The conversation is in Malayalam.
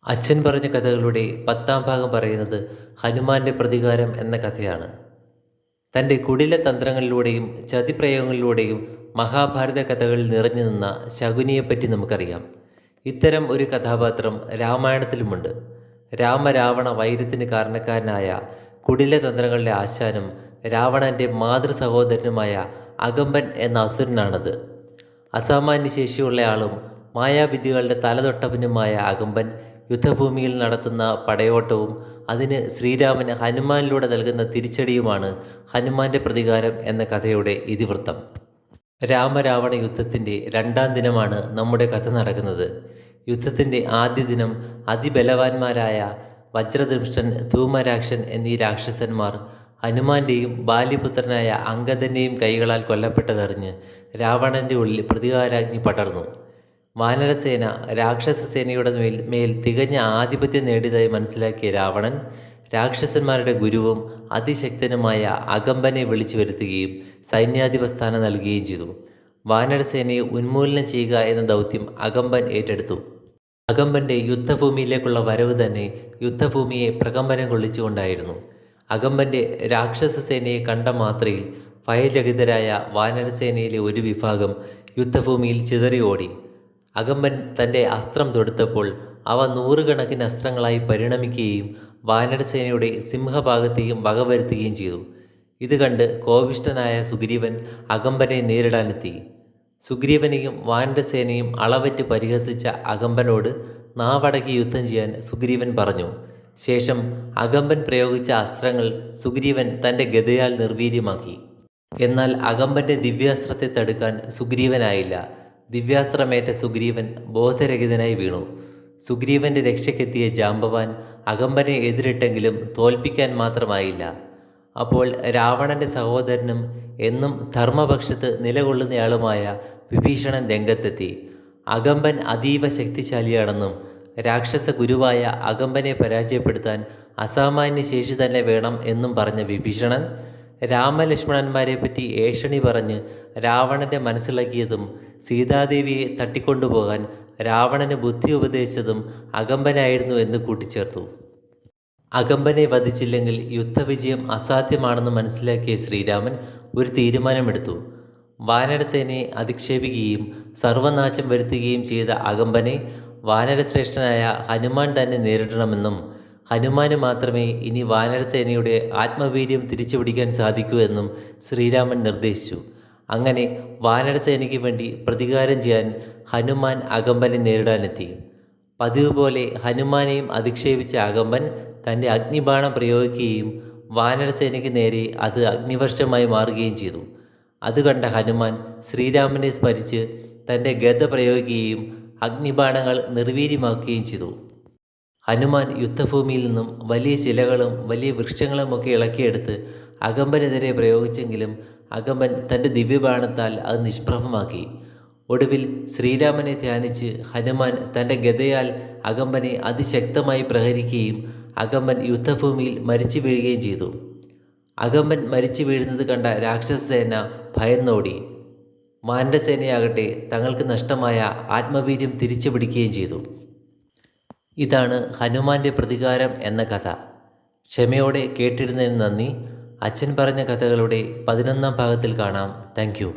അച്ഛൻ പറഞ്ഞ കഥകളുടെ 10ാം ഭാഗം പറയുന്നത് ഹനുമാന്റെ പ്രതികാരം എന്ന കഥയാണ്. തൻ്റെ കുടില തന്ത്രങ്ങളിലൂടെയും ചതിപ്രയോഗങ്ങളിലൂടെയും മഹാഭാരത കഥകളിൽ നിറഞ്ഞു നിന്ന ശകുനിയെപ്പറ്റി നമുക്കറിയാം. ഇത്തരം ഒരു കഥാപാത്രം രാമായണത്തിലുമുണ്ട്. രാമരാവണ വൈരത്തിന് കാരണക്കാരനായ കുടില തന്ത്രങ്ങളുടെ ആശാനും രാവണൻ്റെ മാതൃ സഹോദരനുമായ അകമ്പൻ എന്ന അസുരനാണത്. അസാമാന്യ ശേഷിയുള്ളയാളും മായാവിദ്യകളുടെ തലതൊട്ടവനുമായ അകമ്പൻ യുദ്ധഭൂമിയിൽ നടത്തുന്ന പടയോട്ടവും അതിന് ശ്രീരാമൻ ഹനുമാനിലൂടെ നൽകുന്ന തിരിച്ചടിയുമാണ് ഹനുമാന്റെ പ്രതികാരം എന്ന കഥയുടെ ഇതിവൃത്തം. രാമരാവണ യുദ്ധത്തിൻ്റെ 2ാം ദിനമാണ് നമ്മുടെ കഥ നടക്കുന്നത്. യുദ്ധത്തിൻ്റെ ആദ്യ ദിനം അതിബലവാന്മാരായ വജ്രദംഷ്ടൻ, ധൂമരാക്ഷൻ എന്നീ രാക്ഷസന്മാർ ഹനുമാന്റെയും ബാല്യപുത്രനായ അംഗദൻ്റെയും കൈകളാൽ കൊല്ലപ്പെട്ടതറിഞ്ഞ് രാവണൻ്റെ ഉള്ളിൽ പ്രതികാരാഗ്നി പടർന്നു. വാനരസേന രാക്ഷസസേനയുടെ മേൽ തികഞ്ഞ ആധിപത്യം നേടിയതായി മനസ്സിലാക്കിയ രാവണൻ രാക്ഷസന്മാരുടെ ഗുരുവും അതിശക്തനുമായ അകമ്പനെ വിളിച്ചു വരുത്തുകയും സൈന്യാധിപ സ്ഥാനം നൽകുകയും ചെയ്തു. വാനരസേനയെ ഉന്മൂലനം ചെയ്യുക എന്ന ദൗത്യം അകമ്പൻ ഏറ്റെടുത്തു. അകമ്പൻ്റെ യുദ്ധഭൂമിയിലേക്കുള്ള വരവ് തന്നെ യുദ്ധഭൂമിയെ പ്രകമ്പനം കൊള്ളിച്ചുകൊണ്ടായിരുന്നു. അകമ്പൻ്റെ രാക്ഷസസേനയെ കണ്ട മാത്രയിൽ ഭയചകിതരായ വാനരസേനയിലെ ഒരു വിഭാഗം യുദ്ധഭൂമിയിൽ ചിതറി ഓടി. അകമ്പൻ തൻ്റെ അസ്ത്രം തൊടുത്തപ്പോൾ അവ 100 കണക്കിന് അസ്ത്രങ്ങളായി പരിണമിക്കുകയും വാനരസേനയുടെ സിംഹഭാഗത്തെയും വകവരുത്തുകയും ചെയ്തു. ഇത് കണ്ട് കോപിഷ്ഠനായ സുഗ്രീവൻ അകമ്പനെ നേരിടാനെത്തി. സുഗ്രീവനെയും വാനരസേനയും അളവറ്റ് പരിഹസിച്ച അകമ്പനോട് നാവടക്കി യുദ്ധം ചെയ്യാൻ സുഗ്രീവൻ പറഞ്ഞു. ശേഷം അകമ്പൻ പ്രയോഗിച്ച അസ്ത്രങ്ങൾ സുഗ്രീവൻ തൻ്റെ ഗദയാൽ നിർവീര്യമാക്കി. എന്നാൽ അകമ്പൻ്റെ ദിവ്യാസ്ത്രത്തെ തടുക്കാൻ സുഗ്രീവനായില്ല. ദിവ്യാസ്ത്രമേറ്റ സുഗ്രീവൻ ബോധരഹിതനായി വീണു. സുഗ്രീവൻ്റെ രക്ഷയ്ക്കെത്തിയ ജാമ്പവാൻ അകമ്പനെ എതിരിട്ടെങ്കിലും തോൽപ്പിക്കാൻ മാത്രമായില്ല. അപ്പോൾ രാവണൻ്റെ സഹോദരനും എന്നും ധർമ്മപക്ഷത്ത് നിലകൊള്ളുന്നയാളുമായ വിഭീഷണൻ രംഗത്തെത്തി. അകമ്പൻ അതീവ ശക്തിശാലിയാണെന്നും രാക്ഷസ ഗുരുവായ അകമ്പനെ പരാജയപ്പെടുത്താൻ അസാമാന്യ ശേഷി തന്നെ വേണം എന്നും പറഞ്ഞ വിഭീഷണൻ രാമലക്ഷ്മണന്മാരെപ്പറ്റി ഏഷണി പറഞ്ഞ് രാവണൻ്റെ മനസ്സിളക്കിയതും സീതാദേവിയെ തട്ടിക്കൊണ്ടുപോകാൻ രാവണന് ബുദ്ധി ഉപദേശിച്ചതും അകമ്പനായിരുന്നു എന്ന് കൂട്ടിച്ചേർത്തു. അകമ്പനെ വധിച്ചില്ലെങ്കിൽ യുദ്ധവിജയം അസാധ്യമാണെന്ന് മനസ്സിലാക്കിയ ശ്രീരാമൻ ഒരു തീരുമാനമെടുത്തു. വാനരസേനയെ അധിക്ഷേപിക്കുകയും സർവനാശം വരുത്തുകയും ചെയ്ത അകമ്പനെ വാനരശ്രേഷ്ഠനായ ഹനുമാൻ തന്നെ നേരിടണമെന്നും ഹനുമാന് മാത്രമേ ഇനി വാനരസേനയുടെ ആത്മവീര്യം തിരിച്ചുപിടിക്കാൻ സാധിക്കൂ എന്നും ശ്രീരാമൻ നിർദ്ദേശിച്ചു. അങ്ങനെ വാനരസേനയ്ക്ക് വേണ്ടി പ്രതികാരം ചെയ്യാൻ ഹനുമാൻ അകമ്പനെ നേരിടാനെത്തി. പതിവ് പോലെ ഹനുമാനെയും അധിക്ഷേപിച്ച അകമ്പൻ തൻ്റെ അഗ്നിബാണം പ്രയോഗിക്കുകയും വാനരസേനയ്ക്ക് നേരെ അത് അഗ്നിവർഷമായി മാറുകയും ചെയ്തു. അത് കണ്ട ഹനുമാൻ ശ്രീരാമനെ സ്മരിച്ച് തൻ്റെ ഗദ പ്രയോഗിക്കുകയും അഗ്നിബാണങ്ങൾ നിർവീര്യമാക്കുകയും ചെയ്തു. ഹനുമാൻ യുദ്ധഭൂമിയിൽ നിന്നും വലിയ ശിലകളും വലിയ വൃക്ഷങ്ങളുമൊക്കെ ഇളക്കിയെടുത്ത് അകമ്പനെതിരെ പ്രയോഗിച്ചെങ്കിലും അകമ്പൻ തൻ്റെ ദിവ്യബാണത്താൽ അത് നിഷ്പ്രഭമാക്കി. ഒടുവിൽ ശ്രീരാമനെ ധ്യാനിച്ച് ഹനുമാൻ തൻ്റെ ഗദയാൽ അകമ്പനെ അതിശക്തമായി പ്രഹരിക്കുകയും അകമ്പൻ യുദ്ധഭൂമിയിൽ മരിച്ചു വീഴുകയും ചെയ്തു. അകമ്പൻ മരിച്ചു വീഴുന്നത് കണ്ട രാക്ഷസസേന ഭയന്നോടി. വാനരസേനയാകട്ടെ തങ്ങൾക്ക് നഷ്ടമായ ആത്മവീര്യം തിരിച്ചു പിടിക്കുകയും ചെയ്തു. ഇതാണ് ഹനുമാന്റെ പ്രതികാരം എന്ന കഥ. ക്ഷമയോടെ കേട്ടിരുന്നതിന് നന്ദി. അച്ഛൻ പറഞ്ഞ കഥകളുടെ 11ാം ഭാഗത്തിൽ കാണാം. Thank you.